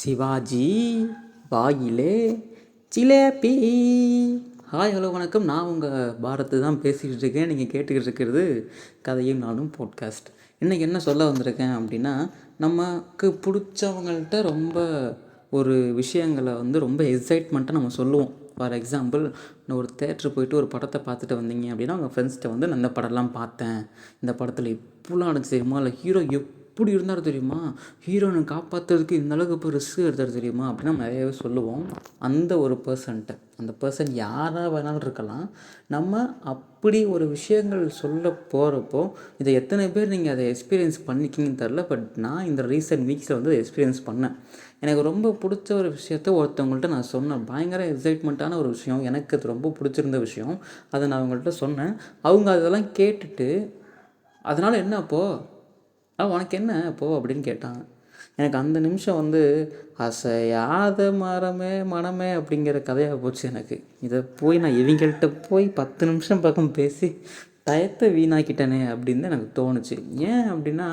சிவாஜி வாயிலே jalebi. Hi hello வணக்கம். நான் உங்கள் பாரத்து தான் பேசிக்கிட்டு இருக்கேன். நீங்கள் கேட்டுக்கிட்டு இருக்கிறது கதையும் நானும் பாட்காஸ்ட். இன்றைக்கி என்ன சொல்ல வந்திருக்கேன் அப்படின்னா, நமக்கு பிடிச்சவங்கள்ட்ட ரொம்ப ஒரு விஷயங்களை ரொம்ப எக்ஸைட்மெண்ட்டாக நம்ம சொல்லுவோம். ஃபார் எக்ஸாம்பிள், ஒரு தேட்ரு போயிட்டு ஒரு படத்தை பார்த்துட்டு வந்தீங்க அப்படின்னா, உங்கள் ஃப்ரெண்ட்ஸ்கிட்ட நான் இந்த படம்லாம் பார்த்தேன், இந்த படத்தில் இப்படிலாம் இருந்துச்சு தெரியுமா, இல்லை ஹீரோ எப்படி இருந்தார் தெரியுமா, ஹீரோனை காப்பாற்றுறதுக்கு இந்த அளவுக்கு இப்போ ரிஸ்க் எடுத்தார் தெரியுமா அப்படின்னு நம்ம நிறையவே சொல்லுவோம். அந்த ஒரு பர்சன்ட்ட, அந்த பர்சன் யாராக வேணாலும் இருக்கலாம், நம்ம அப்படி ஒரு விஷயங்கள் சொல்ல போகிறப்போ இதை எத்தனை பேர் நீங்கள் அதை எக்ஸ்பீரியன்ஸ் பண்ணிக்கிங்கன்னு தெரில. பட் நான் இந்த ரீசெண்ட் வீக்ஸில் எக்ஸ்பீரியன்ஸ் பண்ணேன். எனக்கு ரொம்ப பிடிச்ச ஒரு விஷயத்த ஒருத்தவங்கள்ட்ட நான் சொன்னேன். பயங்கர எக்ஸைட்மெண்ட்டான ஒரு விஷயம், எனக்கு அது ரொம்ப பிடிச்சிருந்த விஷயம். அதை நான் அவங்கள்ட்ட சொன்னேன். அவங்க அதெல்லாம் கேட்டுட்டு, அதனால் என்ன அப்போது, உனக்கு என்ன அப்போது அப்படின்னு கேட்டாங்க. எனக்கு அந்த நிமிஷம் அசையாத மரமே மனமே அப்படிங்கிற கதையாக போச்சு எனக்கு. இதை போய் நான் இவங்கள்ட்ட போய் 10 நிமிஷம் பக்கம் பேசி டயத்தை வீணாக்கிட்டேனே அப்படின்னு தான் எனக்கு தோணுச்சு. ஏன் அப்படின்னா,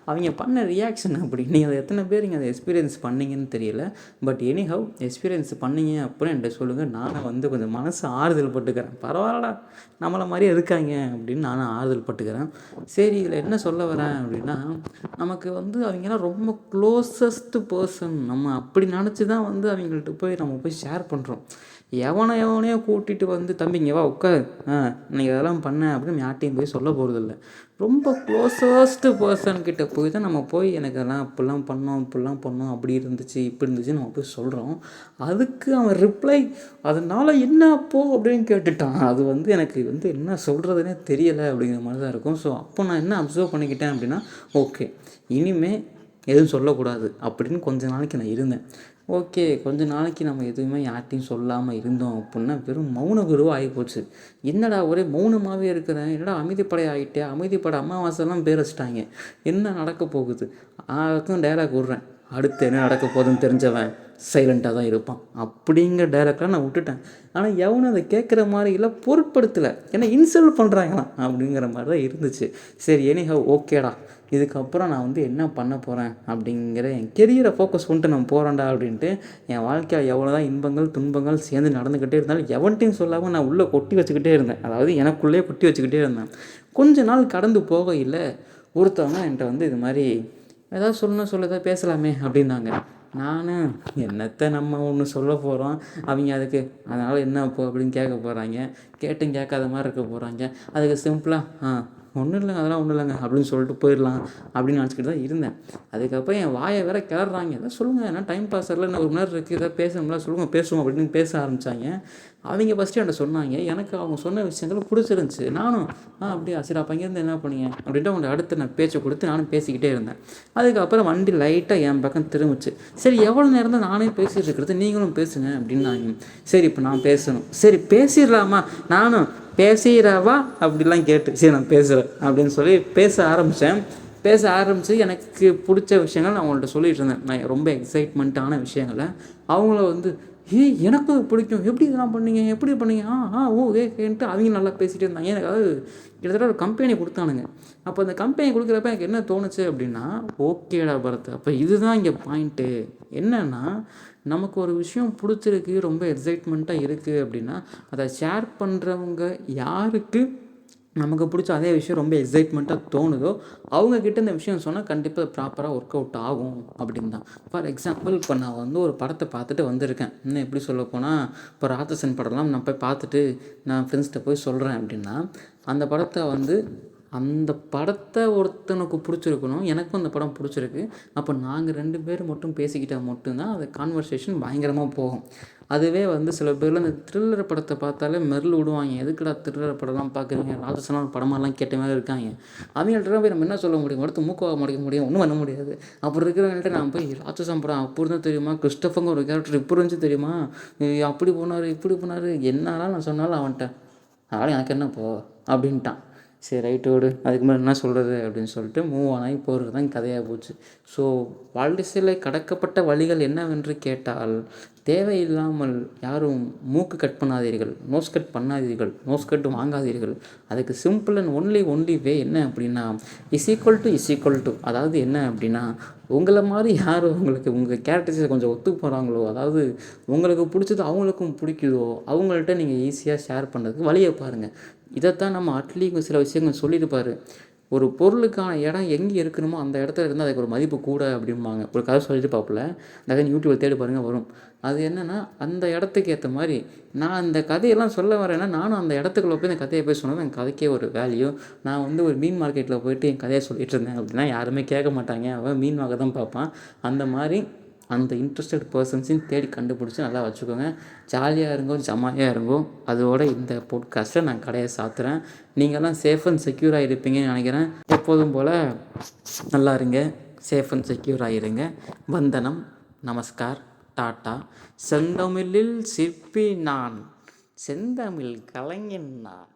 அவங்க பண்ண ரியாக்ஷன் அப்படி. நீங்கள் அதை எத்தனை பேர் நீங்கள் அதை எக்ஸ்பீரியன்ஸ் பண்ணிங்கன்னு தெரியல. பட் எனிஹவ் எக்ஸ்பீரியன்ஸ் பண்ணிங்க அப்படின்னு என்கிட்ட சொல்லுங்கள். நானும் கொஞ்சம் மனசு ஆறுதல் பட்டுக்கிறேன். பரவாயில்லடா, நம்மளை மாதிரியே இருக்காங்க அப்படின்னு நானும் ஆறுதல் பட்டுக்கிறேன். சரி, இதில் என்ன சொல்ல வரேன் அப்படின்னா, நமக்கு அவங்கெல்லாம் ரொம்ப க்ளோசஸ்ட்டு பர்சன். நம்ம அப்படி நினச்சி தான் அவங்கள்ட்ட போய் நம்ம போய் ஷேர் பண்ணுறோம். எவனையோ கூட்டிகிட்டு தம்பிங்க வா உட்கார், இன்னைக்கு அதெல்லாம் பண்ணேன் அப்படின்னு யார்ட்டையும் போய் சொல்ல போகிறதில்ல. ரொம்ப க்ளோசஸ்ட்டு பர்சன்கிட்ட போய் தான் நம்ம போய் எனக்கு அதெல்லாம் இப்படிலாம் பண்ணோம் அப்படி இருந்துச்சு இப்படி இருந்துச்சு நம்ம போய் சொல்கிறோம். அதுக்கு அவன் ரிப்ளை அதனால் என்ன அப்போது அப்படின்னு கேட்டுட்டான். அது எனக்கு என்ன சொல்கிறதுனே தெரியலை அப்படிங்கிற மாதிரி தான் இருக்கும். ஸோ அப்போ நான் என்ன அப்சர்வ் பண்ணிக்கிட்டேன் அப்படின்னா, ஓகே இனிமேல் எதுவும் சொல்லக்கூடாது அப்படின்னு கொஞ்ச நாளைக்கு நான் இருந்தேன். ஓகே, கொஞ்ச நாளைக்கு நம்ம எதுவுமே யார்ட்டையும் சொல்லாமல் இருந்தோம் அப்படின்னா வெறும் மௌன குருவாக ஆகிப்போச்சு. என்னடா ஒரே மௌனமாகவே இருக்கிறேன், என்னடா அமைதிப்படை ஆகிட்டே, அமைதிப்படை அமாவாசைலாம் பேர் வச்சிட்டாங்க, என்ன நடக்க போகுது, அதுக்கும் டைலாக் விட்றேன். அடுத்து என்ன நடக்க போகுதுன்னு தெரிஞ்சவன் சைலண்ட்டாக தான் இருப்பான் அப்படிங்கிற டைலாக்லாம் நான் விட்டுட்டேன். ஆனால் எவனும் அதை கேட்குற மாதிரி இல்லை, பொருட்படுத்தலை, ஏன்னா இன்சல்ட் பண்ணுறாங்களாம் அப்படிங்கிற மாதிரி தான் இருந்துச்சு. சரி எனிஹவ் ஓகேடா, இதுக்கப்புறம் நான் என்ன பண்ண போகிறேன் அப்படிங்கிற என் கெரியரை ஃபோக்கஸ் பண்ணிட்டு நான் போகிறேன்டா அப்படின்ட்டு என் வாழ்க்கையில் எவ்வளோ தான் இன்பங்கள் துன்பங்கள் சேர்ந்து நடந்துக்கிட்டே இருந்தாலும் எவன்ட்டையும் சொல்லாமல் நான் உள்ளே கொட்டி வச்சுக்கிட்டே இருந்தேன். அதாவது எனக்குள்ளேயே கொட்டி வச்சுக்கிட்டே இருந்தேன். கொஞ்ச நாள் கடந்து போக இல்லை, ஒருத்தவங்க என்கிட்ட இது மாதிரி ஏதாவது சொல்லதான் பேசலாமே அப்படின்னாங்க. நான் என்னத்தை நம்ம ஒன்று சொல்ல போகிறோம், அவங்க அதுக்கு அதனால் என்ன அப்போ அப்படின்னு கேட்க போகிறாங்க, கேட்டும் கேட்காத மாதிரி இருக்க போகிறாங்க. அதுக்கு சிம்பிளாக ஒன்றும் இல்லைங்க, அதெல்லாம் ஒன்றும் இல்லைங்க அப்படின்னு சொல்லிட்டு போயிடலாம் அப்படின்னு நினச்சிக்கிட்டு தான் இருந்தேன். அதுக்கப்புறம் என் வாயை வேற கிளறாங்க, எதாவது சொல்லுங்கள், ஏன்னா டைம் பாஸ் ஆகல, இன்னும் 1 மணி நேரம் இருக்குது, எதாவது பேசணும்ல, சொல்லுங்கள் பேசுவோம் அப்படின்னு பேச ஆரம்பித்தாங்க. அவங்க ஃபஸ்ட்டு என்கிட்ட சொன்னாங்க. எனக்கு அவங்க சொன்ன விஷயங்கள் பிடிச்சிருந்துச்சி. நானும் அப்படியா சரி, அப்போ அங்கேருந்து என்ன பண்ணீங்க அப்படின்ட்டு அவங்கள்ட்ட அடுத்து நான் பேச்சை கொடுத்து நானும் பேசிக்கிட்டே இருந்தேன். அதுக்கப்புறம் வண்டி லைட்டாக என் பக்கம் திரும்பிச்சு. சரி, எவ்வளோ நேரம் தான் நானே பேசிகிட்டு இருக்கிறது, நீங்களும் பேசுங்க அப்படின்னாங்க. சரி, இப்போ நான் பேசணும். சரி பேசிடலாமா, நானும் பேசிடுறவா அப்படிலாம் கேட்டு சரி நான் பேசுகிறேன் அப்படின்னு சொல்லி பேச ஆரம்பித்து எனக்கு பிடிச்ச விஷயங்கள் நான் அவங்கள்ட்ட சொல்லிகிட்டு இருந்தேன். நான் ரொம்ப எக்ஸைட்மெண்ட்டான விஷயங்களை அவங்கள எனக்கும் பிடிக்கும், எப்படி இதெல்லாம் பண்ணீங்க, எப்படி பண்ணீங்க, ஓகேன்ட்டு அவங்க நல்லா பேசிகிட்டே இருந்தாங்க. எனக்கு அதாவது கிட்டத்தட்ட ஒரு கம்பெனி கொடுத்தானுங்க. அப்போ அந்த கம்பெனி கொடுக்குறப்ப எனக்கு என்ன தோணுச்சு அப்படின்னா, ஓகேடா பரத், அப்போ இதுதான் இங்கே பாயிண்ட்டு. என்னென்னா, நமக்கு ஒரு விஷயம் பிடிச்சிருக்கு, ரொம்ப எக்ஸைட்மெண்ட்டாக இருக்குது அப்படின்னா அதை ஷேர் பண்ணுறவங்க யாருக்கு நமக்கு பிடிச்ச அதே விஷயம் ரொம்ப எக்ஸைட்மெண்ட்டாக தோணுதோ அவங்கக்கிட்ட இந்த விஷயம் சொன்னால் கண்டிப்பாக ப்ராப்பராக ஒர்க் அவுட் ஆகும் அப்படின்னு தான். ஃபார் எக்ஸாம்பிள், இப்போ நான் ஒரு படத்தை பார்த்துட்டு வந்திருக்கேன். இன்னும் எப்படி சொல்ல போனால், இப்போ ராட்சசன் படம்லாம் நான் போய் பார்த்துட்டு நான் ஃப்ரெண்ட்ஸ்கிட்ட போய் சொல்கிறேன் அப்படின்னா, அந்த படத்தை ஒருத்தனுக்கு பிடிச்சிருக்கணும், எனக்கும் அந்த படம் பிடிச்சிருக்கு. அப்போ நாங்கள் 2 பேர் மட்டும் பேசிக்கிட்டால் மட்டும்தான் அது கான்வர்சேஷன் பயங்கரமாக போகும். அதுவே சில பேர்லாம் இந்த த்ரில்லர் படத்தை பார்த்தாலே மெரில் விடுவாங்க, எதுக்குடா த்ரில்லர் படம்லாம் பார்க்குறீங்க, ராட்சசனாக படமெல்லாம் கேட்ட மாதிரி இருக்காங்க. அவங்கள்ட்ட போய் நம்ம என்ன சொல்ல முடியும், அடுத்து மூக்காக முடிக்க முடியும், ஒன்றும் பண்ண முடியாது. அப்படி இருக்கிறவங்கள்ட்ட நான் போய் ராட்சசன் படம் அப்படி இருந்தால் தெரியுமா, கிறிஸ்டோஃபங்க ஒரு கேரக்டர் இப்படி இருந்துச்சு தெரியுமா, அப்படி போனார் இப்படி போனார், என்னெல்லாம் நான் சொன்னாலும் அவன்கிட்ட அதனால் எனக்கு என்ன போ அப்படின்ட்டான். சரி ரைட்டு விடு, அதுக்கு மேலே என்ன சொல்கிறது அப்படின்னு சொல்லிட்டு மூவ் ஆகி போகிறது தான் கதையாக போச்சு. ஸோ வாழ்க்கையில் கடக்கப்பட்ட வழிகள் என்னவென்று கேட்டால், தேவையில்லாமல் யாரும் மூக்கு கட் பண்ணாதீர்கள், நோஸ் கட் பண்ணாதீர்கள், நோஸ் கட் வாங்காதீர்கள். அதுக்கு சிம்பிள் அண்ட் ஒன்லி வே என்ன அப்படின்னா, இஸ் ஈக்குவல் டு அதாவது என்ன அப்படின்னா, உங்களை மாதிரி யார் உங்களுக்கு உங்கள் கேரக்டர்ஸை கொஞ்சம் ஒத்து போகிறாங்களோ, அதாவது உங்களுக்கு பிடிச்சது அவங்களுக்கும் பிடிக்குதோ, அவங்கள்ட்ட நீங்கள் ஈஸியாக ஷேர் பண்ணுறதுக்கு வழியை பாருங்கள். இதைத்தான் நம்ம அட்லீங்க சில விஷயங்கள் சொல்லியிருப்பார். ஒரு பொருளுக்கான இடம் எங்கே இருக்கணுமோ அந்த இடத்துல இருந்தால் அதுக்கு ஒரு மதிப்பு கூட அப்படிம்பாங்க. ஒரு கதை சொல்லிட்டு பார்ப்பல, அந்த கதை யூடியூப்பில் தேடி பாருங்கள் வரும். அது என்னென்னா, அந்த இடத்துக்கு ஏற்ற மாதிரி நான் அந்த கதையெல்லாம் சொல்ல வரேன்னா, நானும் அந்த இடத்துக்குள்ள போய் இந்த கதையை போய் சொன்னால் என் கதைக்கே ஒரு வேல்யூ. நான் வந்து ஒரு மீன் மார்க்கெட்டில் போயிட்டு என் கதையை சொல்லிகிட்டு இருந்தேன் அப்படின்னா யாருமே கேட்க மாட்டாங்க. அவன் மீன் வாங்க தான் பார்ப்பான். அந்த மாதிரி அந்த இன்ட்ரெஸ்டட் பர்சன்ஸையும் தேடி கண்டுபிடிச்சி நல்லா வச்சுக்கோங்க. ஜாலியாக இருங்கோ, ஜமாலியாக இருங்கோ. அதோட இந்த பாட்காஸ்ட்டை நான் கடையை சாத்துறேன். நீங்கள்லாம் சேஃப் அண்ட் செக்யூராக இருப்பீங்கன்னு நினைக்கிறேன். எப்போதும் போல் நல்லா இருங்க, சேஃப் அண்ட் செக்யூராக இருங்க. வந்தனம், நமஸ்கார், டாட்டா. செந்தமிழில் சிற்பி நான், செந்தமிழ் கலைஞன் நான்.